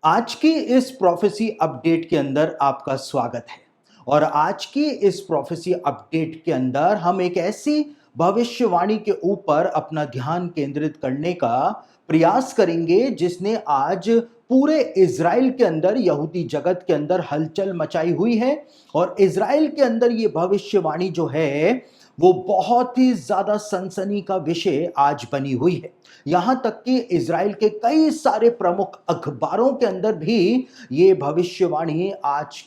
आज की इस प्रोफेसी अपडेट के अंदर आपका स्वागत है। और आज की इस प्रोफेसी अपडेट के अंदर हम एक ऐसी भविष्यवाणी के ऊपर अपना ध्यान केंद्रित करने का प्रयास करेंगे जिसने आज पूरे इज़राइल के अंदर, यहूदी जगत के अंदर हलचल मचाई हुई है। और इज़राइल के अंदर ये भविष्यवाणी जो है वो बहुत ही ज्यादा सनसनी का विषय आज बनी हुई है। यहां तक कि इज़राइल के कई सारे प्रमुख अखबारों के अंदर भी ये भविष्यवाणी आज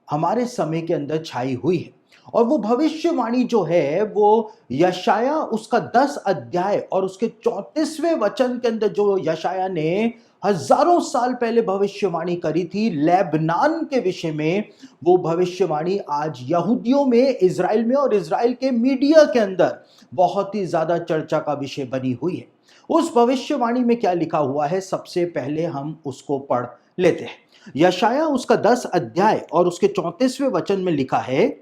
हमारे समय के अंदर छाई हुई है। और वो भविष्यवाणी जो है वो यशाया उसका 10 अध्याय और उसके 34वें वचन के अंदर जो यशाया ने हजारों साल पहले भविष्यवाणी करी थी लेबनान के विषय में, वो भविष्यवाणी आज यहूदियों में, इज़राइल में और इज़राइल के मीडिया के अंदर बहुत ही ज्यादा चर्चा का विषय बनी हुई है। उस भविष्यवाणी में क्या लिखा हुआ है, सबसे पहले हम उसको पढ़ लेते हैं। यशाया उसका 10 अध्याय और उसके 34वें वचन में लिखा है,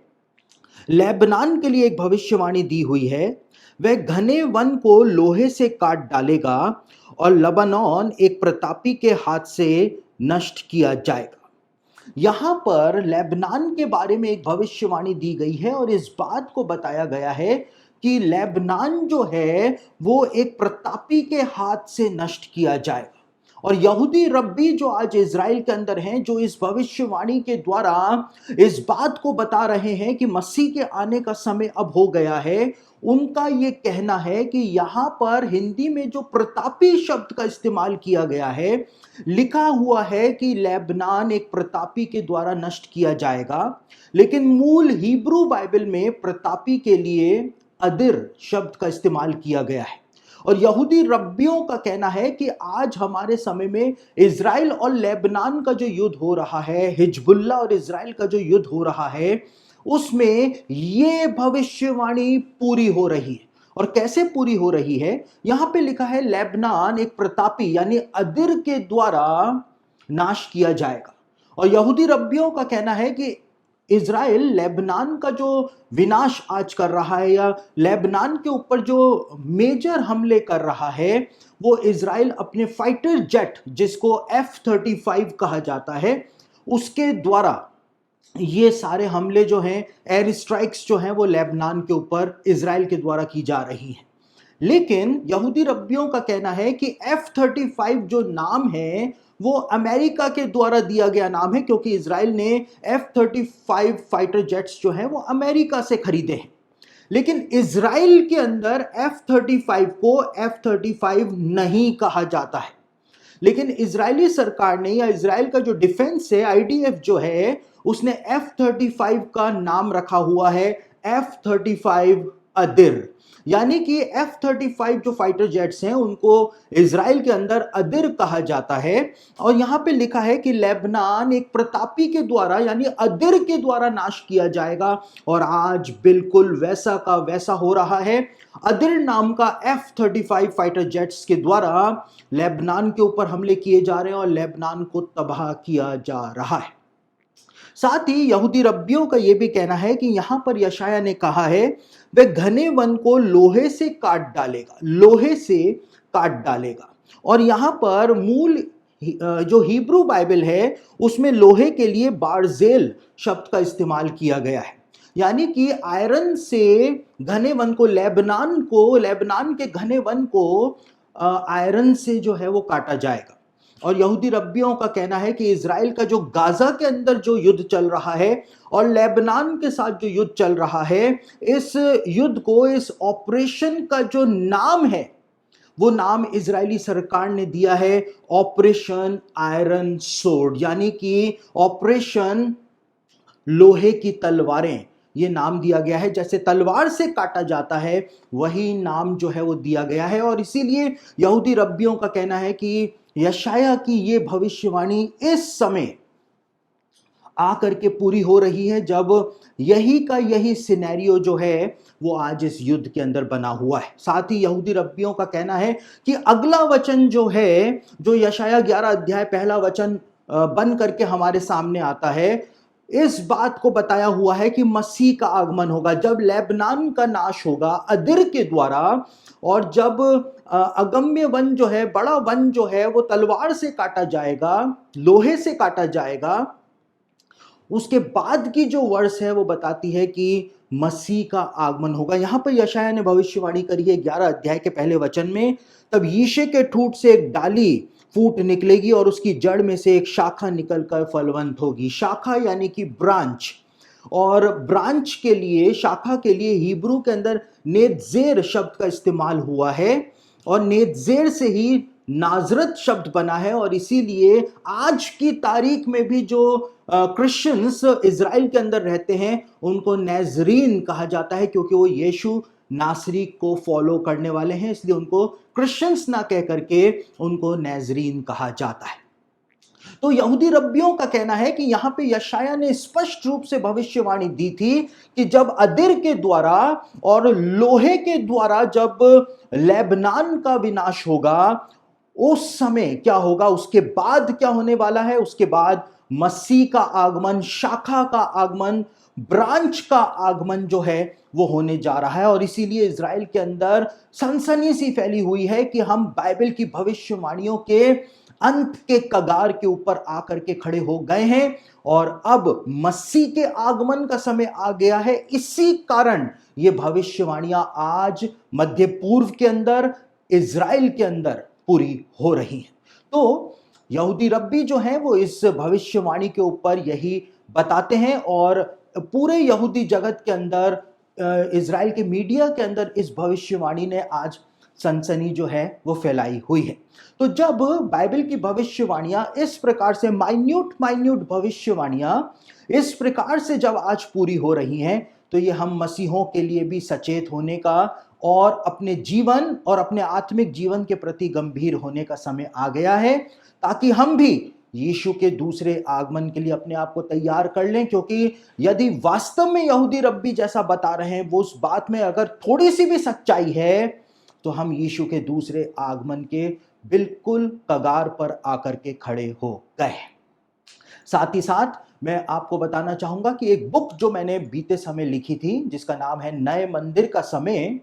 लेबनान के लिए एक भविष्यवाणी दी हुई है, वह घने वन को लोहे से काट डालेगा और लबानोन एक प्रतापी के हाथ से नष्ट किया जाएगा। यहां पर लेबनान के बारे में एक भविष्यवाणी दी गई है और इस बात को बताया गया है कि लेबनान जो है वो एक प्रतापी के हाथ से नष्ट किया जाएगा। और यहूदी रब्बी जो आज इज़राइल के अंदर हैं, जो इस भविष्यवाणी के द्वारा इस बात को बता रहे हैं कि मसीह के आने का समय अब हो गया है, उनका ये कहना है कि यहां पर हिंदी में जो प्रतापी शब्द का इस्तेमाल किया गया है, लिखा हुआ है कि लेबनान एक प्रतापी के द्वारा नष्ट किया जाएगा, लेकिन मूल हिब्रू बाइबल में प्रतापी के लिए अदिर शब्द का इस्तेमाल किया गया है। और यहूदी रब्बियों का कहना है कि आज हमारे समय में इज़राइल और लेबनान का जो युद्ध हो रहा है, हिजबुल्ला और इज़राइल का जो युद्ध हो रहा है, उसमें ये भविष्यवाणी पूरी हो रही है। और कैसे पूरी हो रही है, यहां पे लिखा है लेबनान एक प्रतापी यानी अदिर के द्वारा नाश किया जाएगा। और यहूदी रब्बियों का कहना है कि इज़राइल लेबनान का जो विनाश आज कर रहा है या लेबनान के ऊपर जो मेजर हमले कर रहा है, वो इज़राइल अपने फाइटर जेट जिसको F-35 कहा जाता है, उसके द्वारा ये सारे हमले जो हैं, एयर स्ट्राइक्स जो हैं, वो लेबनान के ऊपर इज़राइल के द्वारा की जा रही हैं। लेकिन यहूदी रब्बियों का कहना है कि F-35 जो नाम है वो अमेरिका के द्वारा दिया गया नाम है, क्योंकि इज़राइल ने F-35 फाइटर जेट्स जो हैं वो अमेरिका से खरीदे हैं। लेकिन इज़राइल के अंदर F-35 को F-35 नहीं कहा जाता है। लेकिन इजरायली सरकार ने या इजराइल का जो डिफेंस है, आईडीएफ जो है, उसने F-35 का नाम रखा हुआ है F-35 अदिर। यानी कि F-35 जो फाइटर जेट्स हैं उनको इजराइल के अंदर अदिर कहा जाता है। और यहां पे लिखा है कि लेबनान एक प्रतापी के द्वारा यानी अदिर के द्वारा नाश किया जाएगा। और आज बिल्कुल वैसा का वैसा हो रहा है। अदिर नाम का F-35 फाइटर जेट्स के द्वारा लेबनान के ऊपर हमले किए जा रहे हैं और लेबनान को तबाह किया जा रहा है। साथ ही यहूदी रब्बियों का यह भी कहना है कि यहां पर यशाया ने कहा है, वह घने वन को लोहे से काट डालेगा, लोहे से काट डालेगा। और यहां पर मूल जो हिब्रू बाइबल है उसमें लोहे के लिए बारजेल शब्द का इस्तेमाल किया गया है। यानी कि आयरन से घने वन को, लेबनान के घने वन को आयरन से जो है वो काटा जाएगा। और यहूदी रब्बियों का कहना है कि इज़राइल का जो गाजा के अंदर जो युद्ध चल रहा है और लेबनान के साथ जो युद्ध चल रहा है, इस युद्ध को, इस ऑपरेशन का जो नाम है वो नाम इजरायली सरकार ने दिया है ऑपरेशन आयरन सोर्ड, यानी कि ऑपरेशन लोहे की तलवारें, ये नाम दिया गया है। जैसे तलवार से काटा जाता है वही नाम जो है वो दिया गया है। और इसीलिए यहूदी रब्बियों का कहना है कि यशाया की ये भविष्यवाणी इस समय आकर के पूरी हो रही है, जब यही का यही सिनेरियो जो है वो आज इस युद्ध के अंदर बना हुआ है। साथ ही यहूदी रब्बियों का कहना है कि अगला वचन जो है, जो यशाया 11 अध्याय पहला वचन बन करके हमारे सामने आता है, इस बात को बताया हुआ है कि मसीह का आगमन होगा, जब लेबनान का नाश होगा अदिर के द्वारा, और जब अगम्य वन जो है, बड़ा वन जो है, वो तलवार से काटा जाएगा, लोहे से काटा जाएगा। उसके बाद की जो वर्ष है वो बताती है कि मसीह का आगमन होगा। यहां पर यशायाह ने भविष्यवाणी करी है 11 अध्याय के पहले वचन में, तब यीशे के ठूंठ से एक डाली फूट निकलेगी और उसकी जड़ में से एक शाखा निकलकर फलवंत होगी। शाखा यानी कि ब्रांच, और ब्रांच के लिए, शाखा के लिए हिब्रू के अंदर नेत्जेर शब्द का इस्तेमाल हुआ है, और नेत्जेर से ही नाजरत शब्द बना है। और इसीलिए आज की तारीख में भी जो क्रिश्चियंस इज़राइल के अंदर रहते हैं उनको नाजरीन कहा जाता है, क्योंकि वो यीशु नासरी को फॉलो करने वाले हैं, इसलिए उनको क्रिश्चियंस ना कह करके उनको नाजरीन कहा जाता है। तो यहूदी रब्बियों का कहना है कि यहां पे यशायाह ने स्पष्ट रूप से भविष्यवाणी दी थी कि जब अदिर के द्वारा और लोहे के द्वारा जब लेबनान का विनाश होगा, उस समय क्या होगा, उसके बाद क्या होने वाला है, उसके बाद मसीह का आगमन, शाखा का आगमन, ब्रांच का आगमन जो है वो होने जा रहा है। और इसीलिए इज़राइल के अंदर सनसनी सी फैली हुई है कि हम बाइबल की भविष्यवाणियों के अंत के कगार के ऊपर आकर के खड़े हो गए हैं, और अब मसीह के आगमन का समय आ गया है। इसी कारण ये भविष्यवाणियां आज मध्य पूर्व के अंदर, इज़राइल के अंदर पूरी हो रही हैं। तो यहूदी रब्बी जो हैं वो इस भविष्यवाणी के ऊपर यही बताते हैं, और पूरे यहूदी जगत के अंदर, इज़राइल के मीडिया के अंदर इस भविष्यवाणी ने आज सनसनी जो है वो फैलाई हुई है। तो जब बाइबल की भविष्यवाणियां इस प्रकार से, माइन्यूट माइन्यूट भविष्यवाणियां इस प्रकार से जब आज पूरी हो रही हैं, तो ये हम मसीहों के लिए भी सचेत होने का और अपने जीवन और अपने आत्मिक जीवन के प्रति गंभीर होने का समय आ गया है, ताकि हम भी यीशु के दूसरे आगमन के लिए अपने आप को तैयार कर लें। क्योंकि यदि वास्तव में यहूदी रब्बी जैसा बता रहे हैं, वो उस बात में अगर थोड़ी सी भी सच्चाई है, तो हम यीशु के दूसरे आगमन के बिल्कुल कगार पर आकर के खड़े हो गए। साथ ही साथ मैं आपको बताना चाहूंगा कि एक बुक जो मैंने बीते समय लिखी थी, जिसका नाम है नए मंदिर का समय,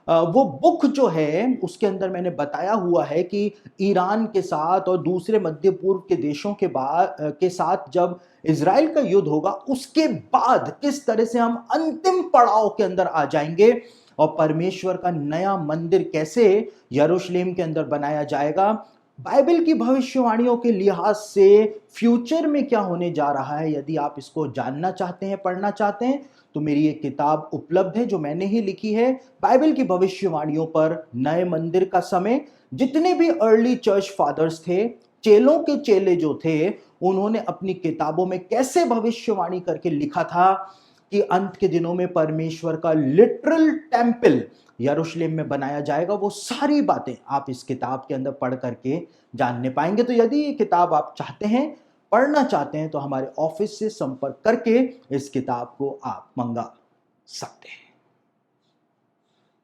वो बुक जो है उसके अंदर मैंने बताया हुआ है कि ईरान के साथ और दूसरे मध्य पूर्व के देशों के साथ जब इज़राइल का युद्ध होगा, उसके बाद किस तरह से हम अंतिम पड़ाव के अंदर आ जाएंगे, और परमेश्वर का नया मंदिर कैसे यरूशलेम के अंदर बनाया जाएगा। बाइबल की भविष्यवाणियों के लिहाज से फ्यूचर में क्या होने जा रहा है, यदि आप इसको जानना चाहते हैं, पढ़ना चाहते हैं, तो मेरी एक किताब उपलब्ध है जो मैंने ही लिखी है, बाइबल की भविष्यवाणियों पर नए मंदिर का समय। जितने भी अर्ली चर्च फादर्स थे, चेलों के चेले जो थे, उन्होंने अपनी किताबों में कैसे भविष्यवाणी करके लिखा था कि अंत के दिनों में परमेश्वर का लिटरल टेंपल यरूशलेम में बनाया जाएगा, वो सारी बातें आप इस किताब के अंदर पढ़ करके जानने पाएंगे। तो यदि ये किताब आप चाहते हैं, पढ़ना चाहते हैं, तो हमारे ऑफिस से संपर्क करके इस किताब को आप मंगा सकते हैं।